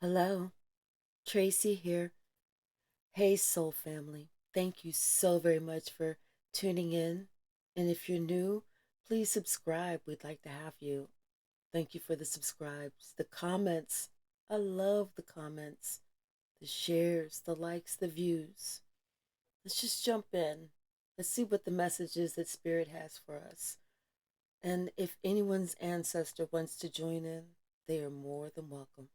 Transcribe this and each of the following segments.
Hello, Tracy here. Hey, Soul Family. Thank you so very much for tuning in. And if you're new, please subscribe. We'd like to have you. Thank you for the subscribes, the comments. I love the comments, the shares, the likes, the views. Let's just jump in. Let's see what the message is that Spirit has for us. And if anyone's ancestor wants to join in, they are more than welcome.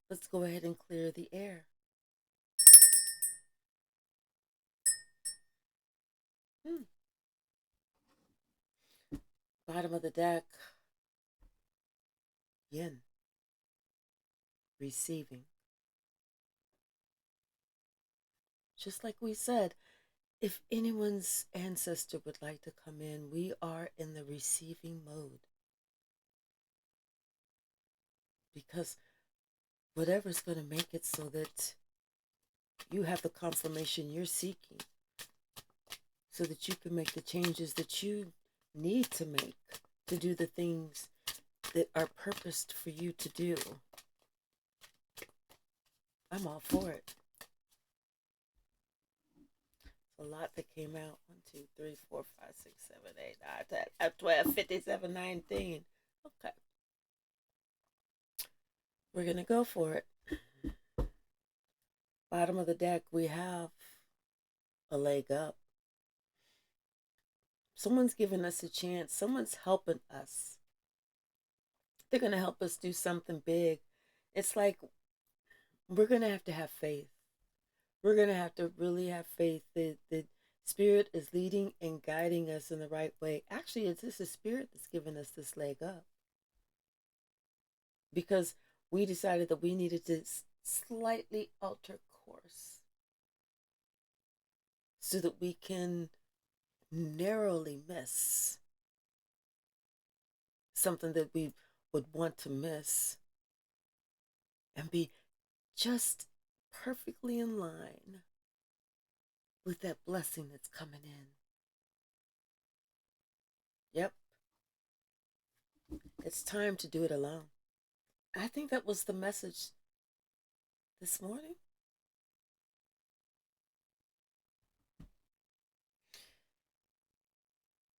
Let's go ahead and clear the air. Hmm. Bottom of the deck, yin, receiving. Just like we said, if anyone's ancestor would like to come in, we are in the receiving mode because whatever's going to make it so that you have the confirmation you're seeking, so that you can make the changes that you need to make to do the things that are purposed for you to do. I'm all for it. A lot that came out. 1, 2, 3, 4, 5, 6, 7, 8, 9, 10, 12, 57, 19. Okay. We're going to go for it. Bottom of the deck, we have a leg up. Someone's giving us a chance. Someone's helping us. They're going to help us do something big. It's like we're going to have faith. We're going to have to really have faith that the Spirit is leading and guiding us in the right way. Actually, it's this Spirit that's giving us this leg up because we decided that we needed to slightly alter course so that we can narrowly miss something that we would want to miss and be just perfectly in line with that blessing that's coming in. Yep, it's time to do it alone. I think that was the message this morning.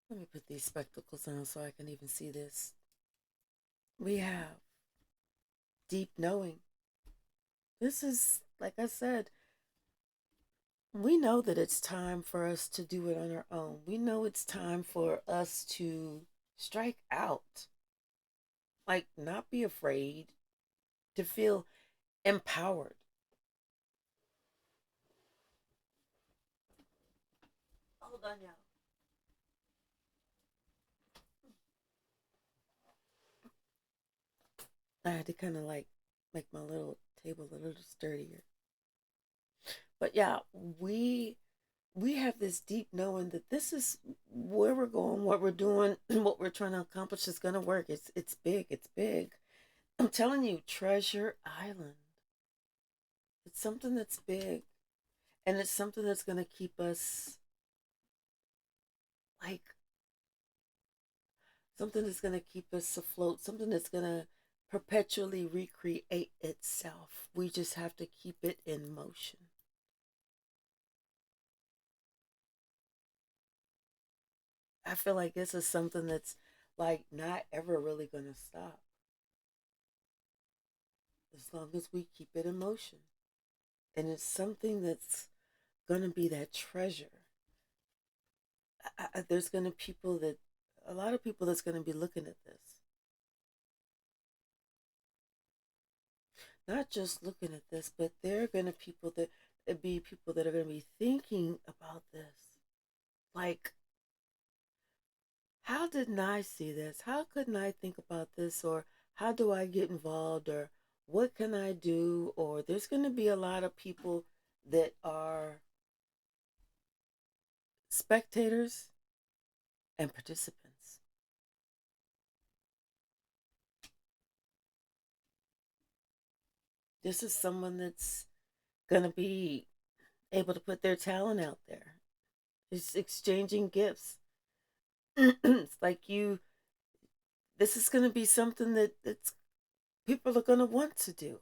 Let me put these spectacles on so I can even see this. We have deep knowing. This is, like I said, we know that it's time for us to do it on our own. We know it's time for us to strike out. Like, not be afraid, to feel empowered. Hold on, y'all. I had to kind of like make my little table a little sturdier. But yeah, we have this deep knowing that this is where we're going, what we're doing, what we're trying to accomplish is going to work. It's big. It's big. I'm telling you, Treasure Island. It's something that's big, and it's something that's going to keep us like something that's going to keep us afloat, something that's going to perpetually recreate itself. We just have to keep it in motion. I feel like this is something that's like not ever really going to stop as long as we keep it in motion. And it's something that's going to be that treasure. There's going to people that, a lot of people that's going to be looking at this. Not just looking at this, but there are going to be people that are going to be thinking about this. Like, how didn't I see this? How couldn't I think about this? Or how do I get involved? Or what can I do? Or there's going to be a lot of people that are spectators and participants. This is someone that's going to be able to put their talent out there. It's exchanging gifts. It's like this is going to be something that's people are going to want to do.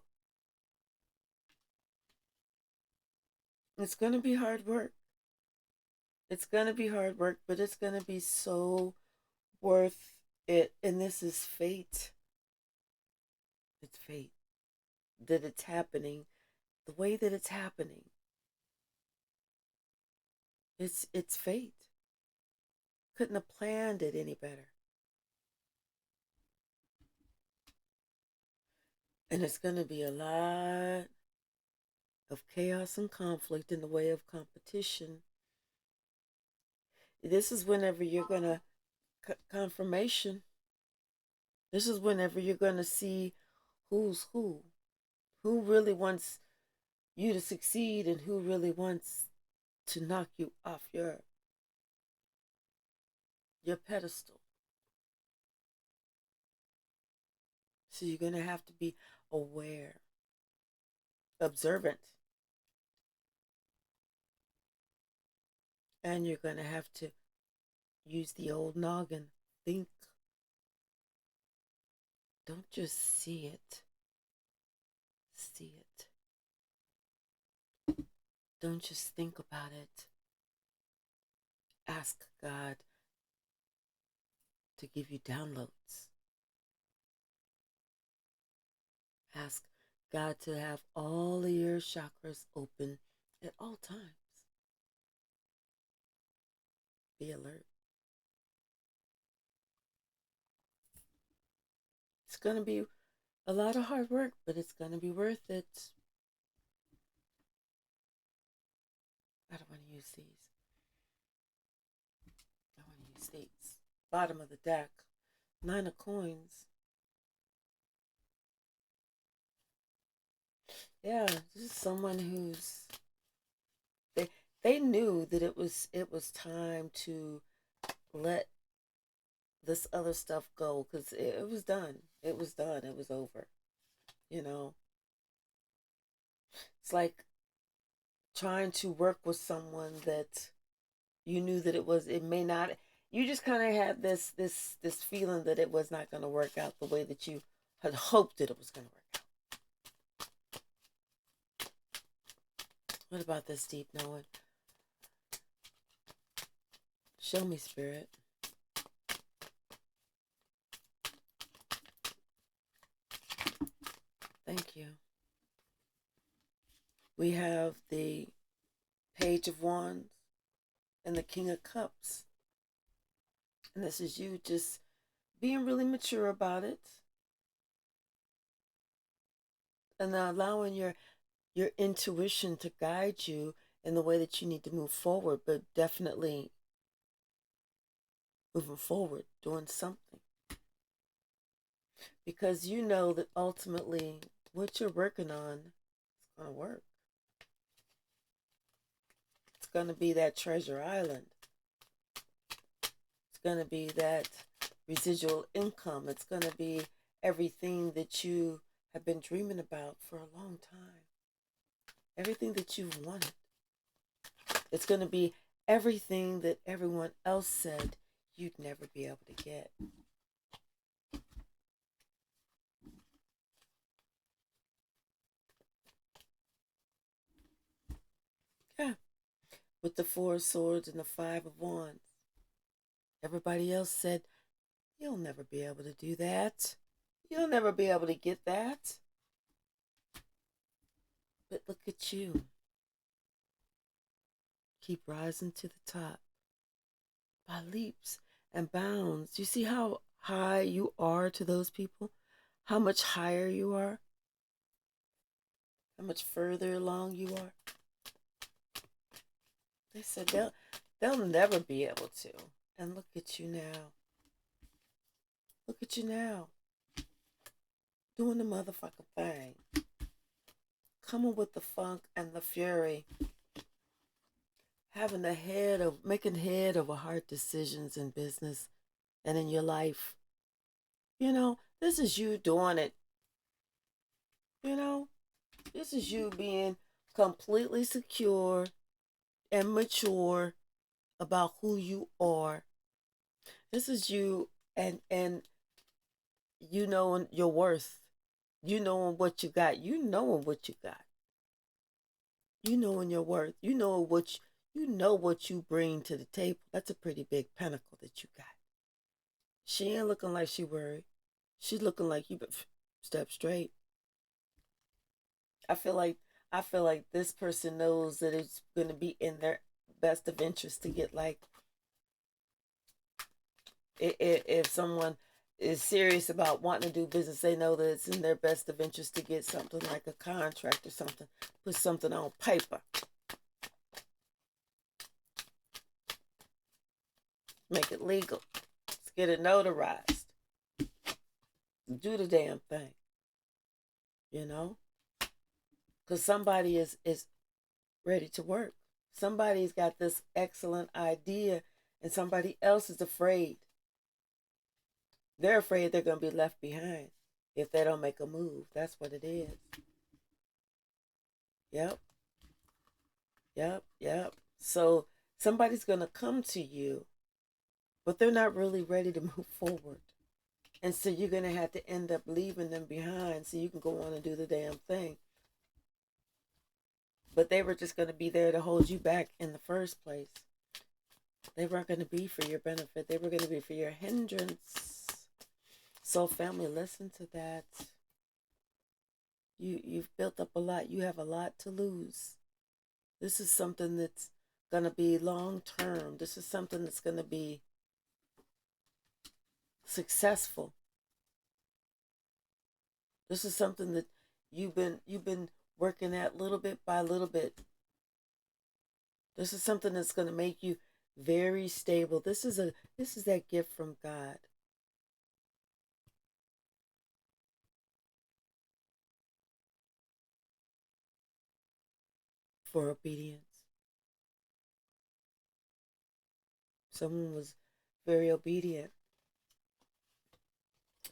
It's going to be hard work. It's going to be hard work, but it's going to be so worth it. And this is fate. It's fate that it's happening the way that it's happening. It's fate. Couldn't have planned it any better. And it's going to be a lot of chaos and conflict in the way of competition. This is whenever you're going to confirmation. This is whenever you're going to see who's who really wants you to succeed and who really wants to knock you off your pedestal. So you're going to have to be aware, observant, and you're going to have to use the old noggin. Think. Don't just see it. See it. Don't just think about it. Ask God to give you downloads. Ask God to have all of your chakras open at all times. Be alert. It's going to be a lot of hard work, but it's going to be worth it. I don't want to use these. I want to use these. Bottom of the deck. 9 of coins. Yeah, this is someone who's they knew that it was time to let this other stuff go because it was done. It was done. It was over. You know, it's like trying to work with someone that you knew that it may not. You just kind of had this feeling that it was not going to work out the way that you had hoped that it was going to work out. What about this deep knowing? Show me, Spirit. Thank you. We have the Page of Wands and the King of Cups. And this is you just being really mature about it and allowing your intuition to guide you in the way that you need to move forward, but definitely moving forward, doing something. Because you know that ultimately what you're working on is going to work. It's going to be that treasure island. It's going to be that residual income. It's going to be everything that you have been dreaming about for a long time. Everything that you've wanted. It's going to be everything that everyone else said you'd never be able to get. Yeah. With the 4 of Swords and the 5 of Wands. Everybody else said, you'll never be able to do that. You'll never be able to get that. But look at you. Keep rising to the top by leaps and bounds. You see how high you are to those people? How much higher you are? How much further along you are? They said they'll never be able to. And look at you now. Look at you now. Doing the motherfucking thing. Coming with the funk and the fury. Having making head over heart decisions in business and in your life. You know, this is you doing it. You know, this is you being completely secure and mature about who you are. This is you and you knowing your worth. You knowing what you got. You knowing what you got. You know in your worth. You know what you bring to the table. That's a pretty big pinnacle that you got. She ain't looking like she worried. She's looking like you step straight. I feel like I feel like this person knows that it's going to be in their best of interest to get like if someone is serious about wanting to do business, they know that it's in their best of interest to get something like a contract or something, put something on paper, make it legal, let's get it notarized, do the damn thing, you know, because somebody is ready to work. Somebody's got this excellent idea, and somebody else is afraid. They're afraid they're going to be left behind if they don't make a move. That's what it is. Yep, yep. So somebody's going to come to you, but they're not really ready to move forward. And so you're going to have to end up leaving them behind so you can go on and do the damn thing. But they were just going to be there to hold you back in the first place. They weren't going to be for your benefit. They were going to be for your hindrance. So family, listen to that. You've built up a lot. You have a lot to lose. This is something that's going to be long term. This is something that's going to be successful. This is something that you've been working at little bit by little bit. This is something that's going to make you very stable. This is that gift from God for obedience. Someone was very obedient,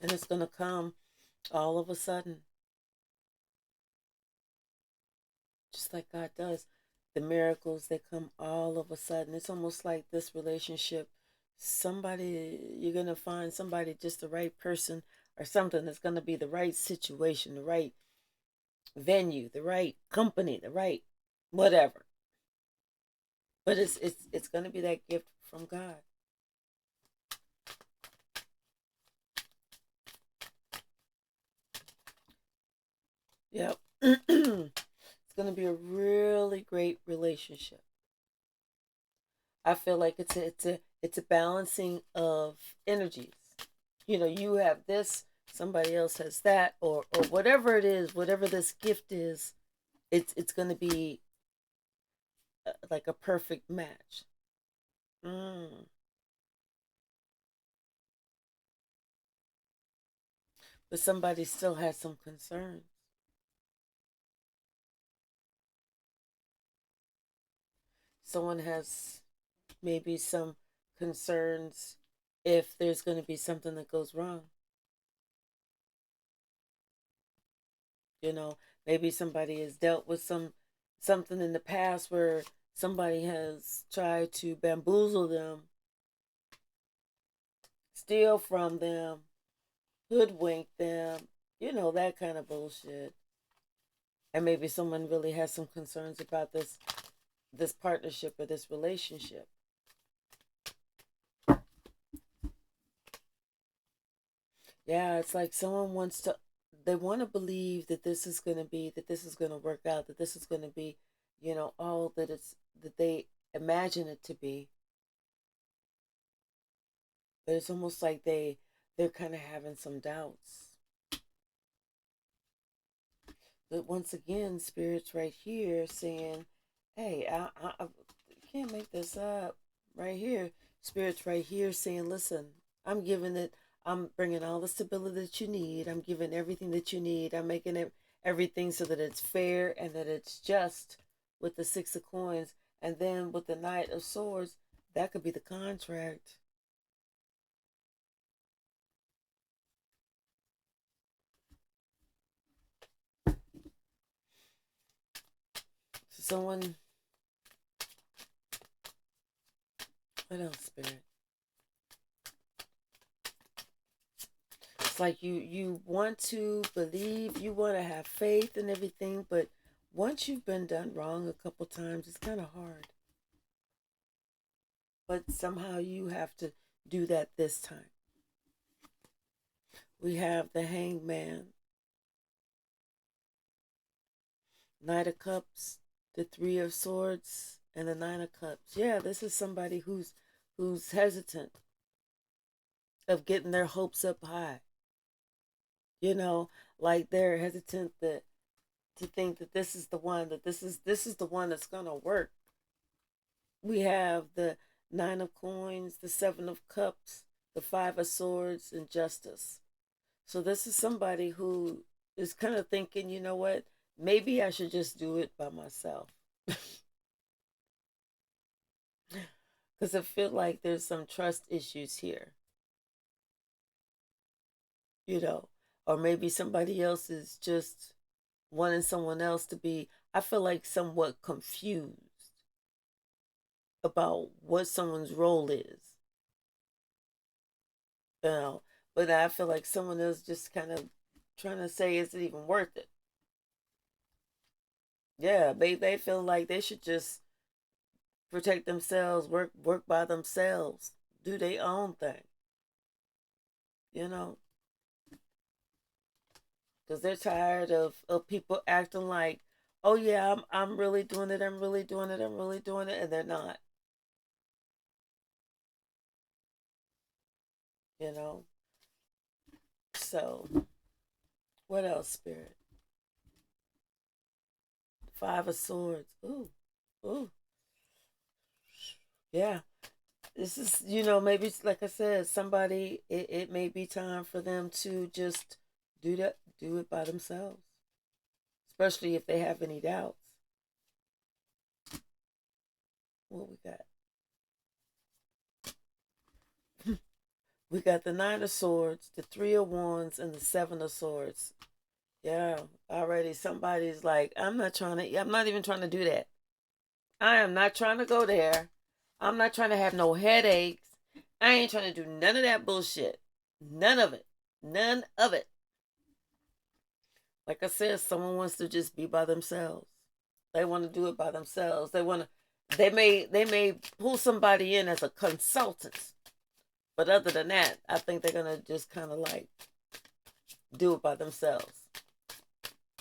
and it's going to come all of a sudden, just like God does. The miracles, they come all of a sudden. It's almost like this relationship. Somebody, you're going to find somebody, just the right person or something that's going to be the right situation, the right venue, the right company, the right whatever. But it's going to be that gift from God. Yep. It's going to be a really great relationship. I feel like it's a balancing of energies. You know, you have this, somebody else has that, or whatever it is, whatever this gift is, it's going to be like a perfect match. Mm. But somebody still has some concerns. Someone has maybe some concerns if there's going to be something that goes wrong. You know, maybe somebody has dealt with something in the past where somebody has tried to bamboozle them, steal from them, hoodwink them, you know, that kind of bullshit. And maybe someone really has some concerns about this partnership or this relationship. Yeah, it's like someone wants to, they want to believe that this is going to be, that this is going to work out, that this is going to be, you know, all that that they imagine it to be. But it's almost like they're kind of having some doubts. But once again, Spirit's right here saying, hey, I can't make this up. Right here, Spirit's right here saying, listen, I'm giving it, I'm bringing all the stability that you need. I'm giving everything that you need. I'm making it everything so that it's fair and that it's just with the Six of Coins. And then with the Knight of Swords, that could be the contract. So someone, what else, Spirit? It's like you want to believe, you want to have faith and everything, but once you've been done wrong a couple times, it's kind of hard. But somehow you have to do that this time. We have the Hangman, Knight of Cups, the Three of Swords, and the Nine of Cups. Yeah, this is somebody who's hesitant of getting their hopes up high. You know, like they're hesitant to think that this is the one, that this is the one that's gonna work. We have the Nine of Coins, the Seven of Cups, the Five of Swords, and Justice. So this is somebody who is kind of thinking, you know what? Maybe I should just do it by myself. Because I feel like there's some trust issues here, you know, or maybe somebody else is just wanting someone else to be, I feel like, somewhat confused about what someone's role is, you know. But I feel like someone else just kind of trying to say, is it even worth it? Yeah, they feel like they should just protect themselves, work by themselves, do their own thing, you know, because they're tired of people acting like, oh yeah, I'm really doing it, I'm really doing it, I'm really doing it, and they're not, you know. So what else, Spirit? Five of Swords. Ooh, ooh, yeah. This is, maybe like I said, somebody. It may be time for them to just do it by themselves, especially if they have any doubts. What we got? We got the Nine of Swords, the Three of Wands, and the Seven of Swords. Yeah, already somebody's like, I'm not even trying to do that. I am not trying to go there. I'm not trying to have no headaches. I ain't trying to do none of that bullshit. None of it. None of it. Like I said, someone wants to just be by themselves. They want to do it by themselves. They may pull somebody in as a consultant. But other than that, I think they're gonna just kind of like do it by themselves.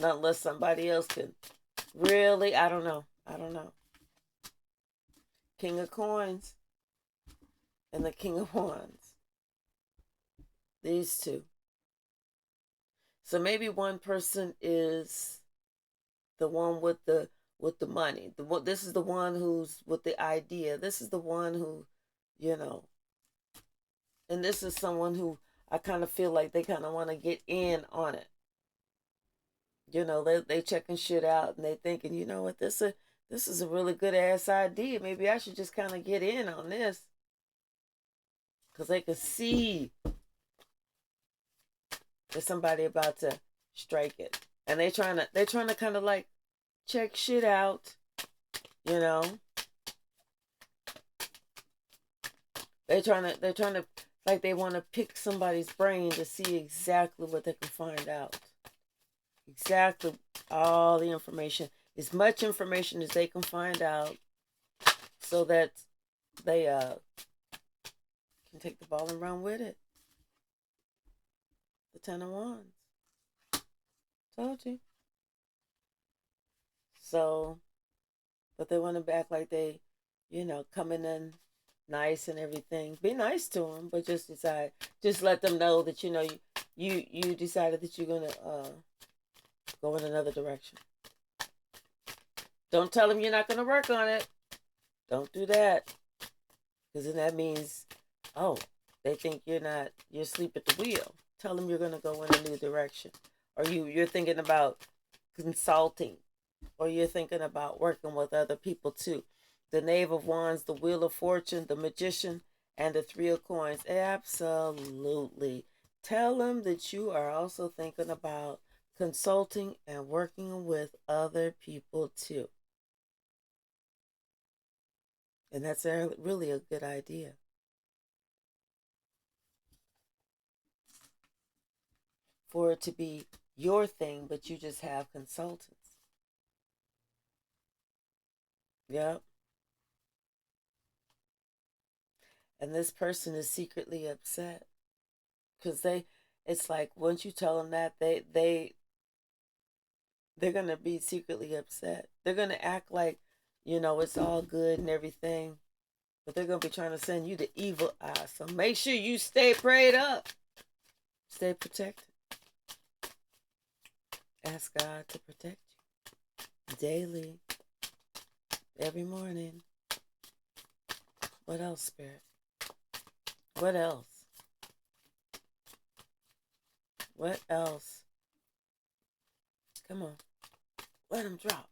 Not unless somebody else can really, I don't know. I don't know. King of Coins and the King of Wands. These two. So maybe one person is the one with the money. This is the one who's with the idea. This is the one who, you know, and this is someone who I kind of feel like they kind of want to get in on it. They checking shit out and they thinking, you know what, this is a really good ass idea. Maybe I should just kind of get in on this because they can see there's somebody about to strike it, and they're trying to kind of like check shit out. You know, they're trying to like they want to pick somebody's brain to see exactly what they can find out. Exactly all the information, as much information as they can find out, so that they can take the ball and run with it. The Ten of Wands. Told you. So, but they want to act like they, coming in nice and everything. Be nice to them, but just let them know that you decided that you're gonna go in another direction. Don't tell them you're not gonna work on it. Don't do that, because then that means, oh, they think you're asleep at the wheel. Tell them you're gonna go in a new direction, or you're thinking about consulting, or you're thinking about working with other people too. The Knave of Wands, the Wheel of Fortune, the Magician, and the Three of Coins. Absolutely. Tell them that you are also thinking about consulting and working with other people too. And that's really a good idea. For it to be your thing, but you just have consultants. Yep. And this person is secretly upset because it's like once you tell them that they're gonna be secretly upset. They're gonna act like, it's all good and everything, but they're gonna be trying to send you the evil eye. So make sure you stay prayed up, stay protected. Ask God to protect you daily, every morning. What else, Spirit? What else? What else? Come on, let them drop.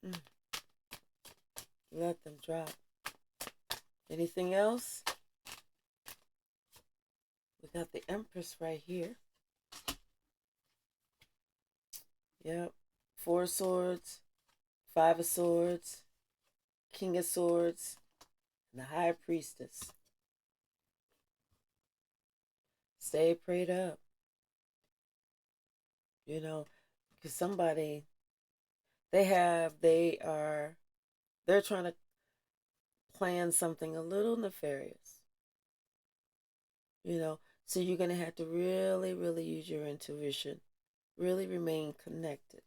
Mm. Let them drop. Anything else? We got the Empress right here. Yep. 4 of Swords, 5 of Swords, King of Swords, and the High Priestess. Stay prayed up. Because somebody, they're trying to plan something a little nefarious. So you're going to have to really, really use your intuition. Really remain connected.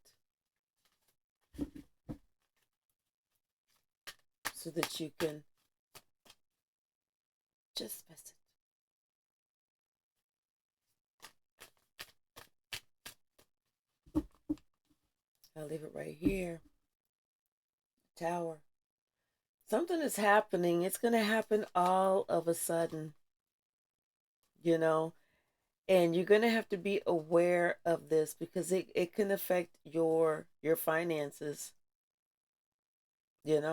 So that you can just miss it. I'll leave it right here. Tower. Something is happening. It's going to happen all of a sudden. And you're going to have to be aware of this because it can affect your finances. It's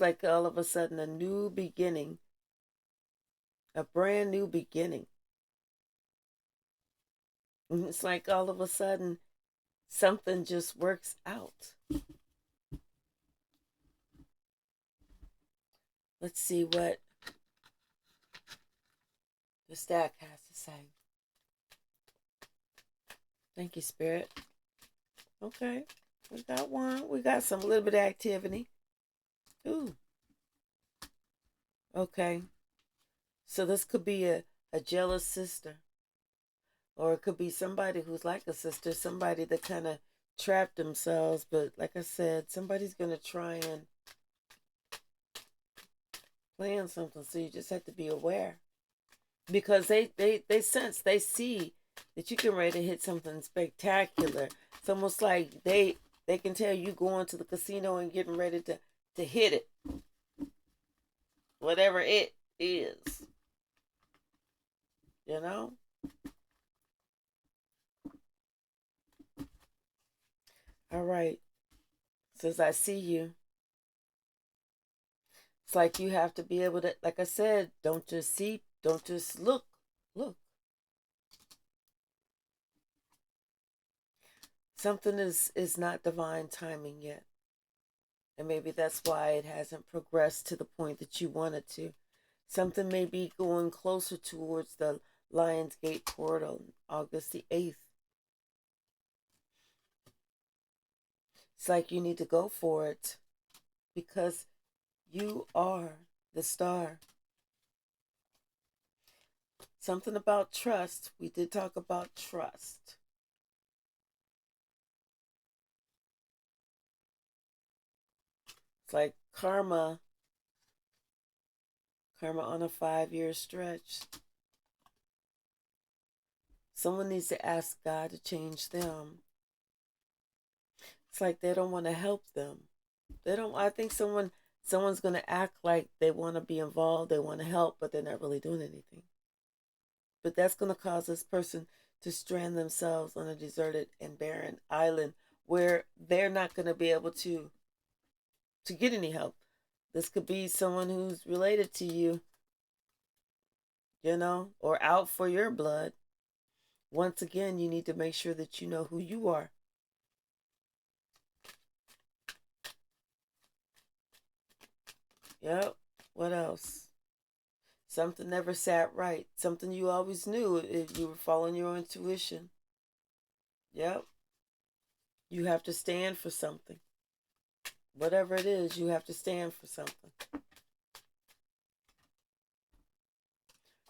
like all of a sudden a new beginning, a brand new beginning. And it's like all of a sudden something just works out. Let's see what the stack has to say. Thank you, Spirit. Okay, we got one. We got some little bit of activity. Ooh. Okay. So this could be a jealous sister. Or it could be somebody who's like a sister, somebody that kind of trapped themselves. But like I said, somebody's going to try and plan something. So you just have to be aware. Because they sense, they see that you can ready to hit something spectacular. It's almost like they can tell you going to the casino and getting ready to hit it. Whatever it is. All right. Since I see you, it's like you have to be able to, like I said, don't just see, don't just look. Something is not divine timing yet. And maybe that's why it hasn't progressed to the point that you want it to. Something may be going closer towards the Lionsgate portal, August the 8th. It's like you need to go for it because you are the star. Something about trust. We did talk about trust. It's like karma on a 5-year stretch. Someone needs to ask God to change them. It's like they don't want to help them. I think someone's going to act like they want to be involved, they want to help, but they're not really doing anything. But that's going to cause this person to strand themselves on a deserted and barren island where they're not going to be able to get any help. This could be someone who's related to you, or out for your blood. Once again, you need to make sure that you know who you are. Yep. What else? Something never sat right. Something you always knew if you were following your intuition. Yep. You have to stand for something. Whatever it is, you have to stand for something.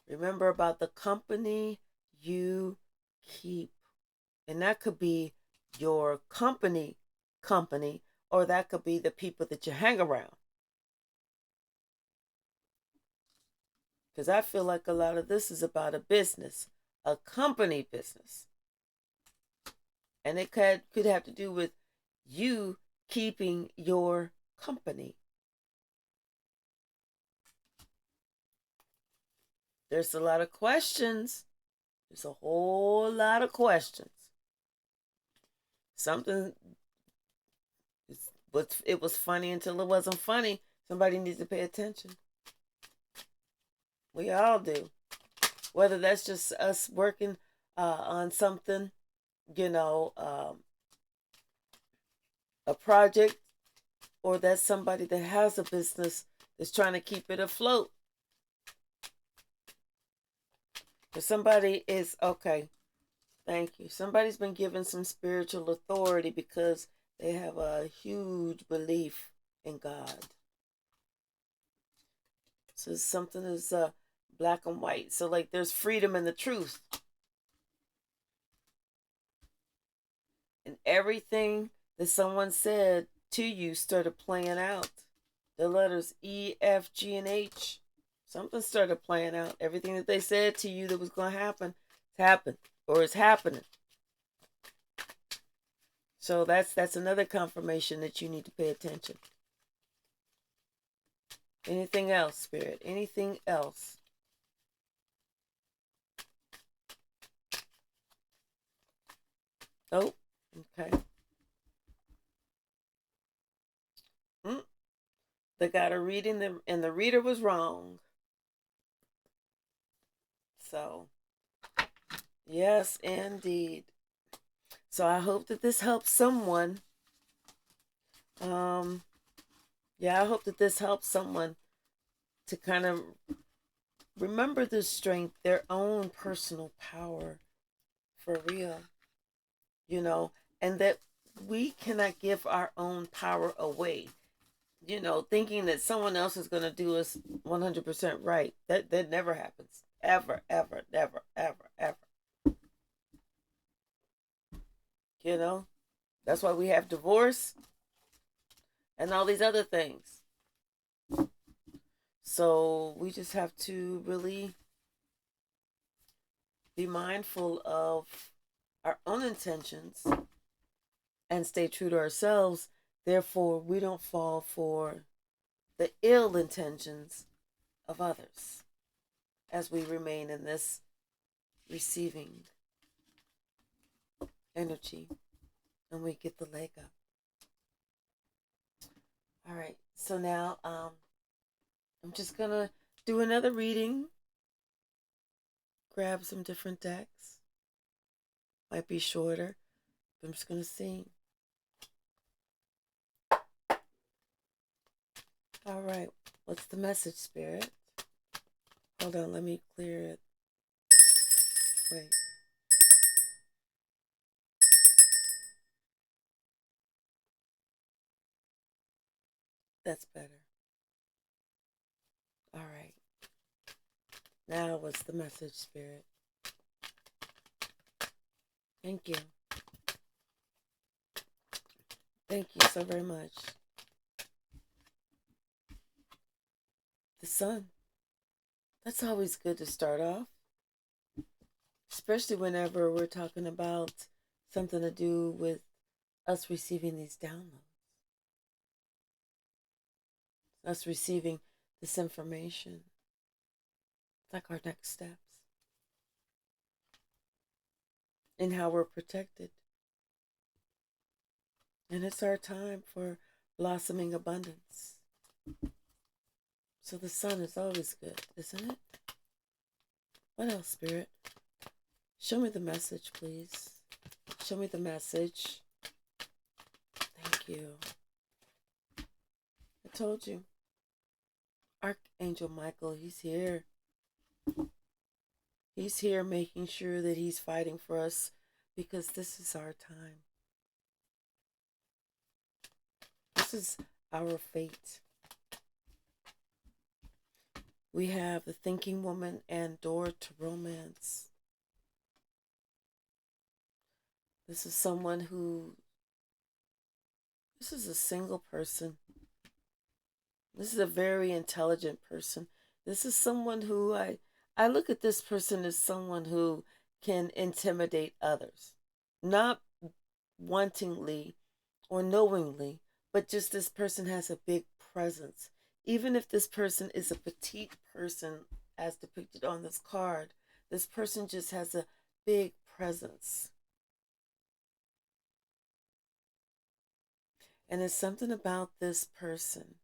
Remember about the company you keep. And that could be your company, or that could be the people that you hang around. Because I feel like a lot of this is about a business, a company business. And it could have to do with you keeping your company. There's a lot of questions. There's a whole lot of questions. Something, it was funny until it wasn't funny. Somebody needs to pay attention. We all do. Whether that's just us working on something, a project, or that's somebody that has a business that's trying to keep it afloat. If somebody is, okay, thank you. Somebody's been given some spiritual authority because they have a huge belief in God. So something is black and white. So like there's freedom in the truth. And everything that someone said to you started playing out. The letters E, F, G, and H. Something started playing out. Everything that they said to you that was going to happen, it's happened. Or it's happening. So that's another confirmation that you need to pay attention. Anything else, Spirit? Anything else? Oh, okay. They got a reading, and the reader was wrong. So, yes, indeed. So I hope that this helps someone. I hope that this helps someone to kind of remember the strength, their own personal power, for real. And that we cannot give our own power away. Thinking that someone else is going to do us 100% right. That never happens. Ever, ever, never, ever, ever. That's why we have divorce and all these other things. So we just have to really be mindful of our own intentions and stay true to ourselves. Therefore, we don't fall for the ill intentions of others as we remain in this receiving energy and we get the leg up. All right, so now I'm just gonna do another reading, grab some different decks. Might be shorter, but I'm just gonna see. All right, what's the message, Spirit? Hold on, let me clear it. Wait. That's better. All right. Now what's the message, Spirit? Thank you. Thank you so very much. The sun. That's always good to start off. Especially whenever we're talking about something to do with us receiving these downloads. Us receiving this information. It's like our next steps. And how we're protected. And it's our time for blossoming abundance. So the sun is always good, isn't it? What else, Spirit? Show me the message, please. Show me the message. Thank you. I told you. Archangel Michael, he's here. He's here making sure that he's fighting for us because this is our time. this is our fate. We have the thinking woman and door to romance. This is someone who, this is a single person. This is a very intelligent person. This is someone who I look at this person as someone who can intimidate others. Not wantingly or knowingly, but just this person has a big presence. Even if this person is a petite person as depicted on this card, this person just has a big presence. And it's something about this person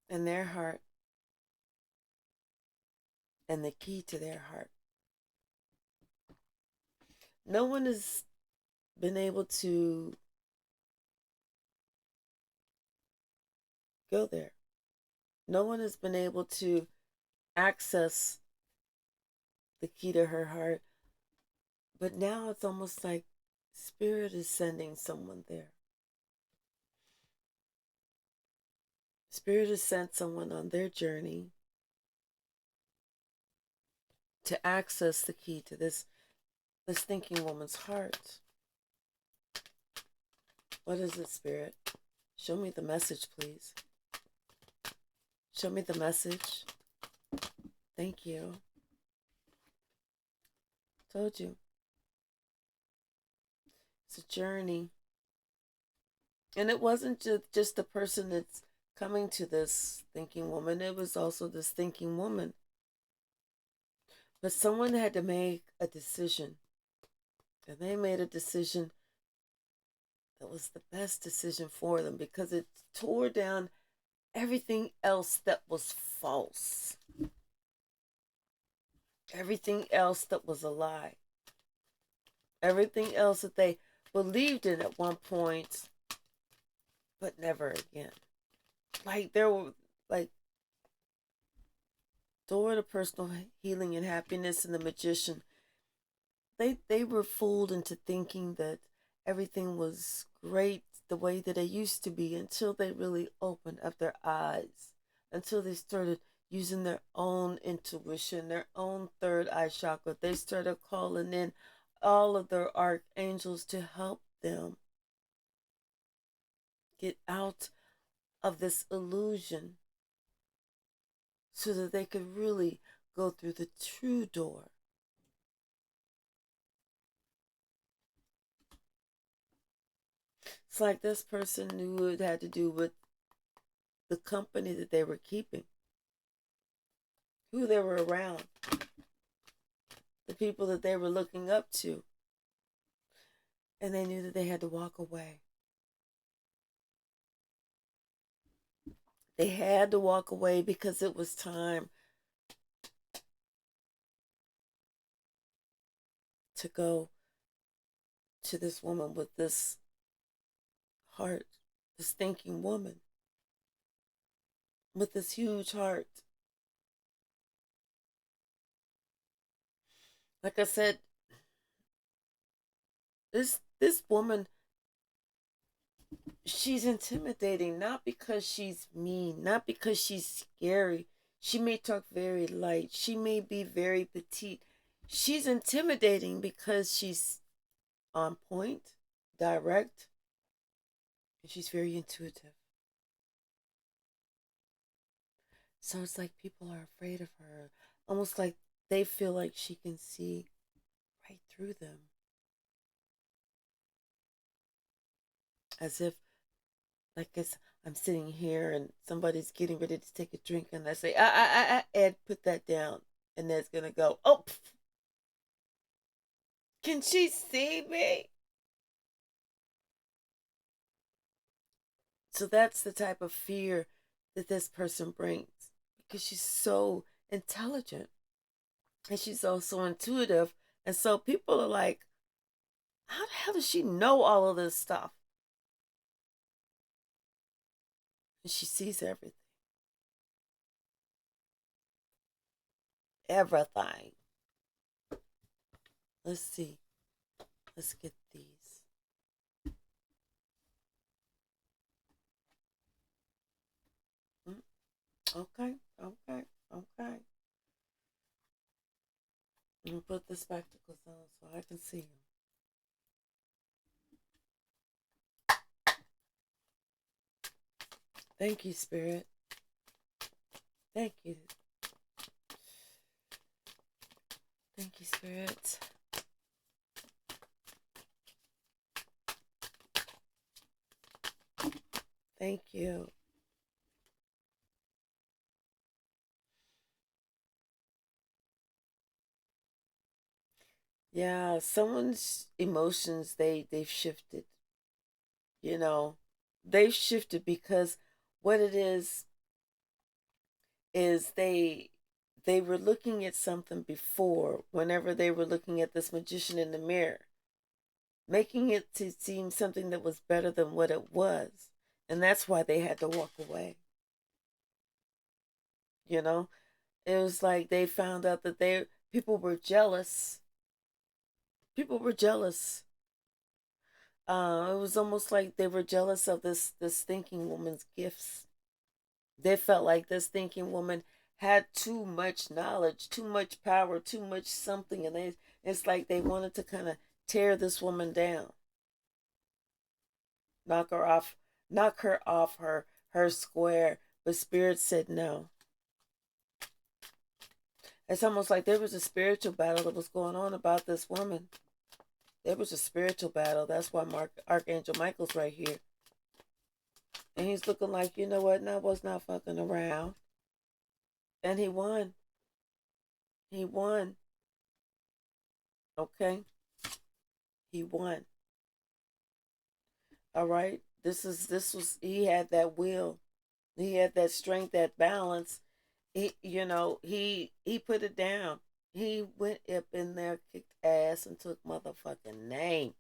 and their heart and the key to their heart. No one has been able to go there. No one has been able to access the key to her heart. But now it's almost like Spirit is sending someone there. Spirit has sent someone on their journey to access the key to this thinking woman's heart. What is it, Spirit? Show me the message, please. Show me the message. Thank you. Told you. It's a journey. And it wasn't just the person that's coming to this thinking woman. It was also this thinking woman. But someone had to make a decision. And they made a decision that was the best decision for them because it tore down everything else that was false. Everything else that was a lie. Everything else that they believed in at one point, but never again. Like there were Door to Personal Healing and Happiness and the Magician. They were fooled into thinking that everything was great the way that it used to be until they really opened up their eyes, until they started using their own intuition, their own third eye chakra. They started calling in all of their archangels to help them get out of this illusion so that they could really go through the true door. It's like this person knew it had to do with the company that they were keeping, who they were around, the people that they were looking up to. And they knew that they had to walk away. They had to walk away because it was time to go to this woman with this heart, this thinking woman with this huge heart. Like I said, this woman, she's intimidating, not because she's mean, not because she's scary. She may talk very light. She may be very petite. She's intimidating because she's on point, direct, and she's very intuitive. So it's like people are afraid of her, almost like they feel like she can see right through them. As if, like I'm sitting here and somebody's getting ready to take a drink and I say, Ed, put that down. And Ed's going to go, oh, pff, can she see me? So that's the type of fear that this person brings because she's so intelligent and she's also intuitive. And so people are like, how the hell does she know all of this stuff? And she sees everything. Everything. Let's see. Let's get these. Okay, okay, okay. Let me put the spectacles on so I can see you. Thank you, Spirit. Thank you. Thank you, Spirit. Thank you. Yeah, someone's emotions they've shifted. You know, they've shifted because what it is they were looking at something before whenever they were looking at this magician in the mirror, making it to seem something that was better than what it was. And that's why they had to walk away. You know, it was like they found out that they people were jealous. People were jealous. It was almost like they were jealous of this thinking woman's gifts. They felt like this thinking woman had too much knowledge, too much power, too much something, and it's like they wanted to kind of tear this woman down, knock her off, knock her off her square. But Spirit said no. It's almost like there was a spiritual battle that was going on about this woman. There was a spiritual battle. That's why Archangel Michael's right here. And he's looking like, you know what? No, I was not fucking around. And he won. He won. Okay? He won. All right? This was he had that will. He had that strength, that balance. He put it down. He went up in there, kicked ass, and took motherfucking name.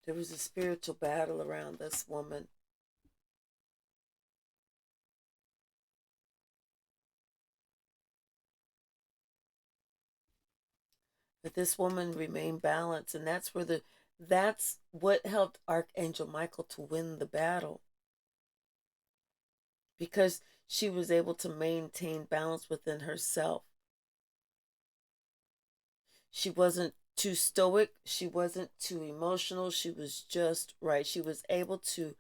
There was a spiritual battle around this woman. But this woman remained balanced, and that's what helped Archangel Michael to win the battle, because she was able to maintain balance within herself. She wasn't too stoic, she wasn't too emotional, she was just right. She was able to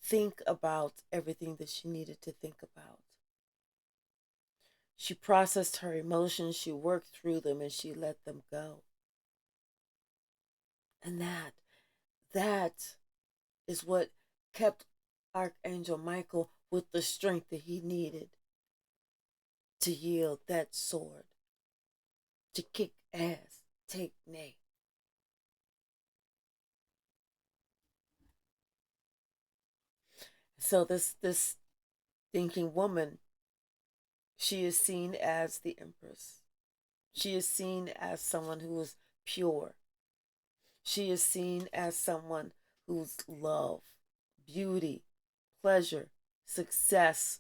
think about everything that she needed to think about. She processed her emotions, she worked through them, and she let them go. And that is what kept Archangel Michael with the strength that he needed to yield that sword, to kick ass, take nay. So this thinking woman, she is seen as the Empress. She is seen as someone who is pure. She is seen as someone who's love, beauty, pleasure, success.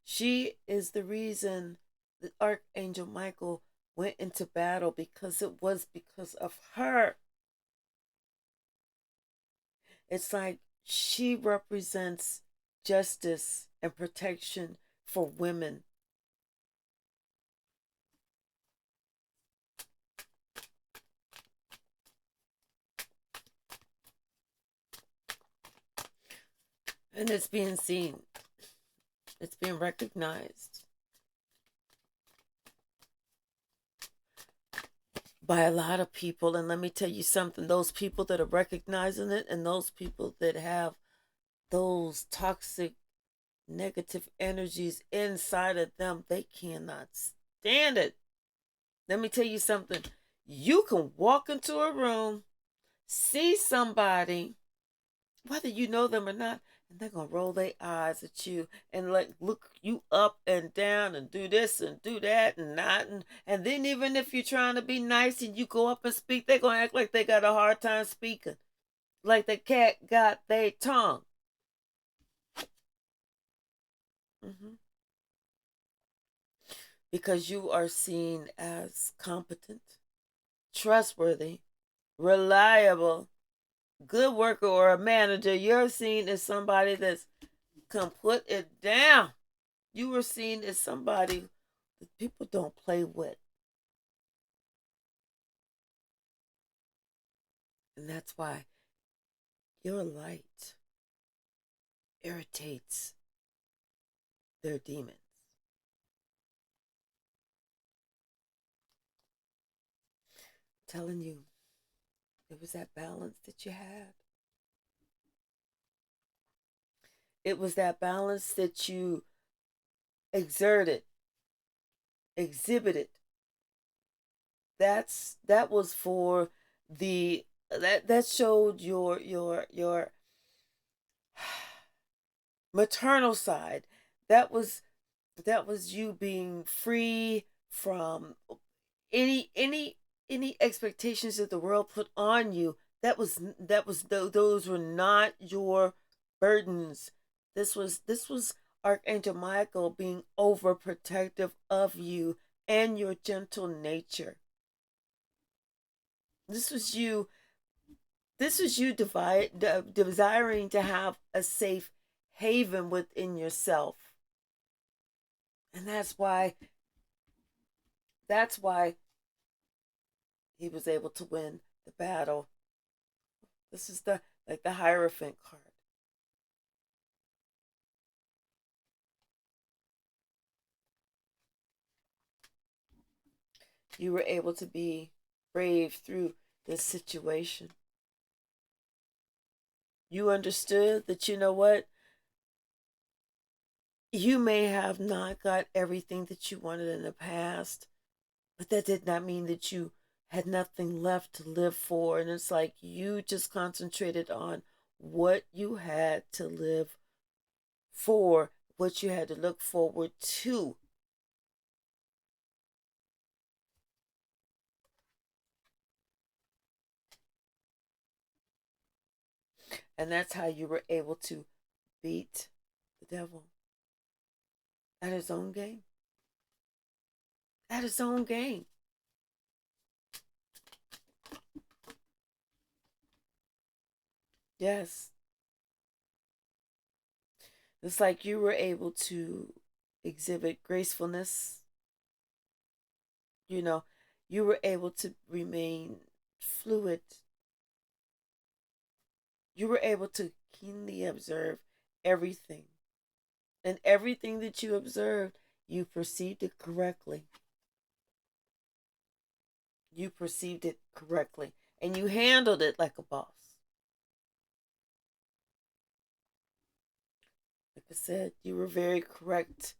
She is the reason that Archangel Michael went into battle, because it was because of her. It's like she represents justice and protection for women. And it's being seen, it's being recognized by a lot of people. And let me tell you something, those people that are recognizing it and those people that have those toxic negative energies inside of them, they cannot stand it. Let me tell you something. You can walk into a room, see somebody, whether you know them or not, and they're gonna roll their eyes at you and like look you up and down and do this and do that and not, and then even if you're trying to be nice and you go up and speak, they're gonna act like they got a hard time speaking, like the cat got their tongue. Mm-hmm. Because you are seen as competent, trustworthy, reliable, good worker or a manager, you're seen as somebody that's can put it down. You were seen as somebody that people don't play with. And that's why your light irritates their demons. I'm telling you, it was that balance that you had. It was that balance that you exerted, exhibited. That was for the that showed your maternal side. That was you being free from any expectations that the world put on you. Those were not your burdens. This was Archangel Michael being overprotective of you and your gentle nature. This was you desiring to have a safe haven within yourself. And that's why he was able to win the battle. This is the Hierophant card. You were able to be brave through this situation. You understood that, you know what, you may have not got everything that you wanted in the past, but that did not mean that you had nothing left to live for. And it's like you just concentrated on what you had to live for, what you had to look forward to. And that's how you were able to beat the devil at his own game. At his own game. Yes. It's like you were able to exhibit gracefulness. You know, you were able to remain fluid. You were able to keenly observe everything. And everything that you observed, you perceived it correctly. You perceived it correctly. And you handled it like a boss. Like I said, you were very correct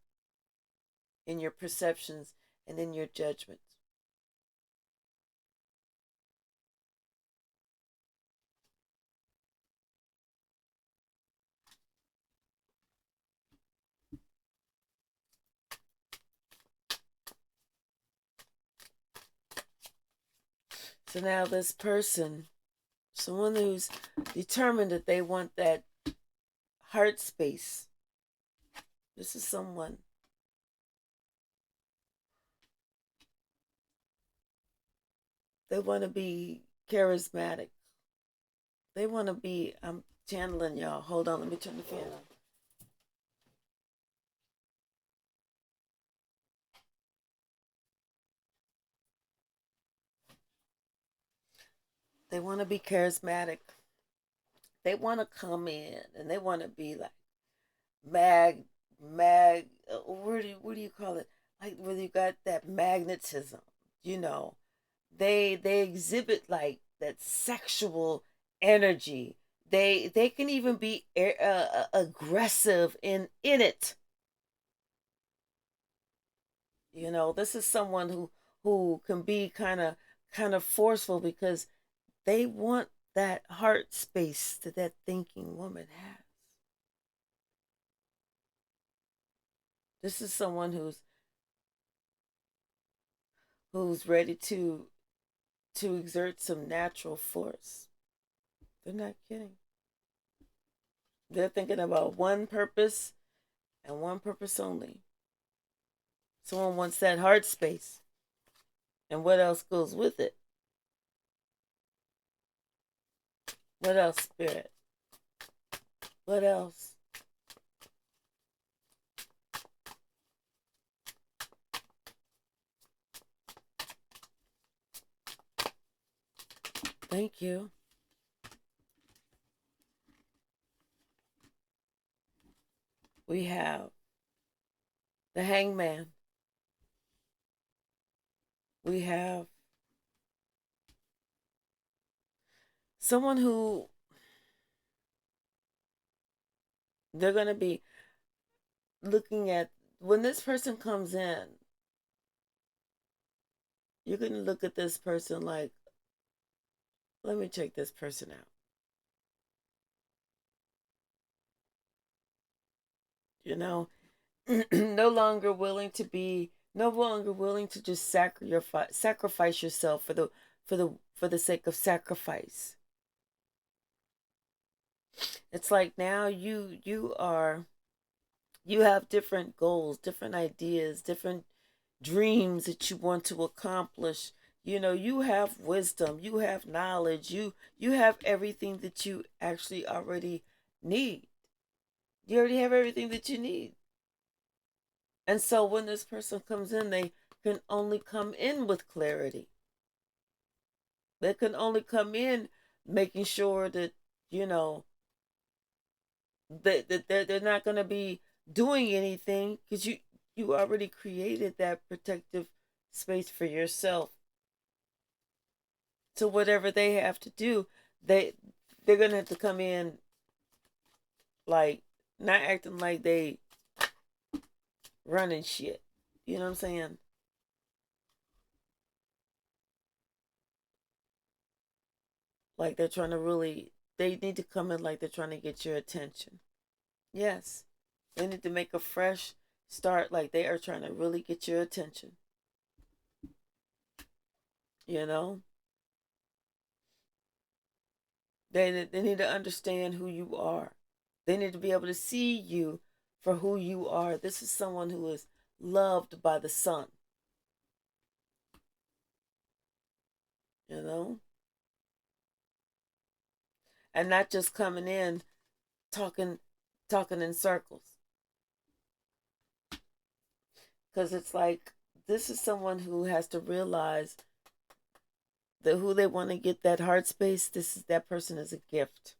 in your perceptions and in your judgments. So now this person, someone who's determined that they want that heart space, this is someone they want to be charismatic. They want to be, I'm channeling y'all. Hold on, let me turn the fan on. They want to be charismatic. They want to come in and they want to be like mag what do you call it, like where you got that magnetism, you know. They exhibit like that sexual energy. They can even be aggressive in it. You know, this is someone who can be kind of forceful because they want that heart space that that thinking woman has. This is someone who's ready to exert some natural force. They're not kidding. They're thinking about one purpose and one purpose only. Someone wants that heart space. And what else goes with it? What else, Spirit? What else? Thank you. We have the Hangman. We have someone who they're going to be looking at when this person comes in. You're going to look at this person like, let me check this person out. You know, no longer willing to just sacrifice yourself for the sake of sacrifice. It's like now you have different goals, different ideas, different dreams that you want to accomplish. You know, you have wisdom, you have knowledge, you have everything that you actually already need. You already have everything that you need. And so when this person comes in, they can only come in with clarity. They can only come in making sure that, you know, that they're not going to be doing anything because you already created that protective space for yourself. So whatever they have to do, they're going to have to come in like not acting like they running shit. You know what I'm saying? Like they're trying to really, they need to come in like they're trying to get your attention. Yes. They need to make a fresh start like they are trying to really get your attention. You know? They need to understand who you are. They need to be able to see you for who you are. This is someone who is loved by the sun. You know? And not just coming in talking in circles. Because it's like this is someone who has to realize that who they want to get that heart space, that person is a gift.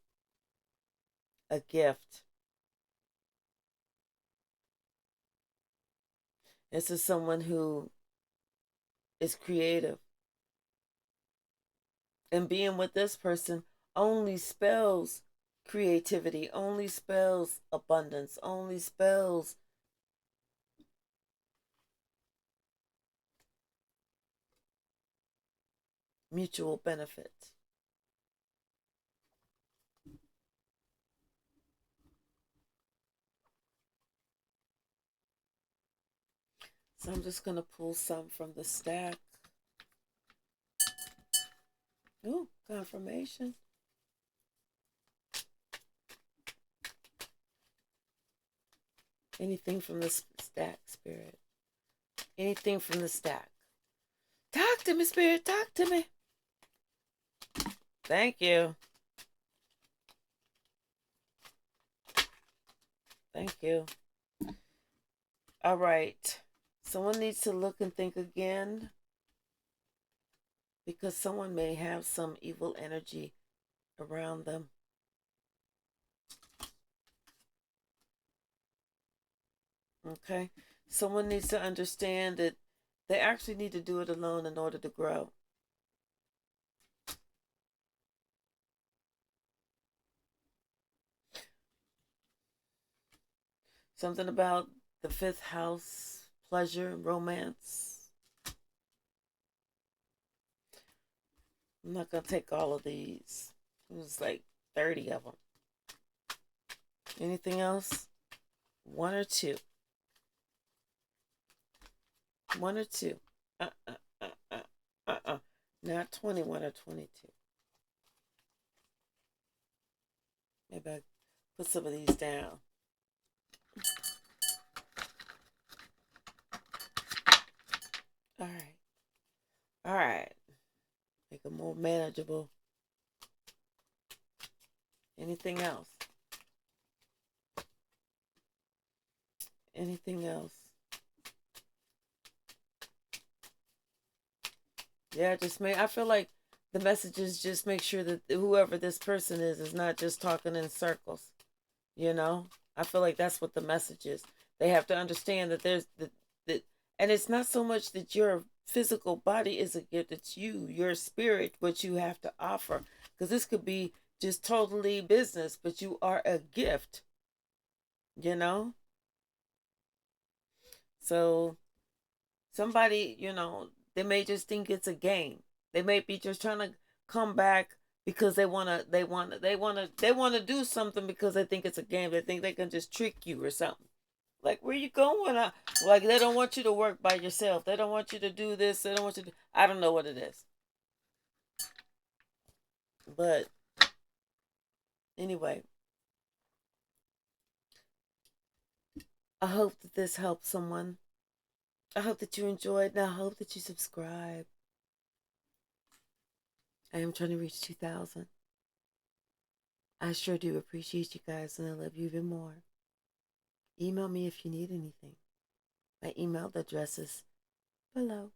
A gift. This is someone who is creative. And being with this person only spells creativity, only spells abundance, only spells mutual benefit. So I'm just going to pull some from the stack. Ooh, confirmation. Anything from the stack, Spirit. Anything from the stack. Talk to me, Spirit. Talk to me. Thank you. Thank you. All right. Someone needs to look and think again because someone may have some evil energy around them. Okay? Someone needs to understand that they actually need to do it alone in order to grow. Something about the fifth house, pleasure and romance. I'm not going to take all of these. It was like 30 of them. Anything else? One or two. One or two. Not 21 or 22. Maybe I put some of these down. All right. All right. Make it more manageable. Anything else? Anything else? Yeah, I feel like the messages just make sure that whoever this person is not just talking in circles. You know, I feel like that's what the message is. They have to understand that that, and it's not so much that your physical body is a gift. It's you, your spirit, what you have to offer. Because this could be just totally business, but you are a gift. You know, so somebody, they may just think it's a game. They may be just trying to come back because they wanna do something because they think it's a game. They think they can just trick you or something. Like, where you going? Like, they don't want you to work by yourself. They don't want you to do this. They don't want you to. I don't know what it is. But anyway, I hope that this helps someone. I hope that you enjoyed, and I hope that you subscribe. I am trying to reach 2,000. I sure do appreciate you guys, and I love you even more. Email me if you need anything. My email address is below.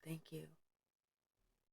Thank you.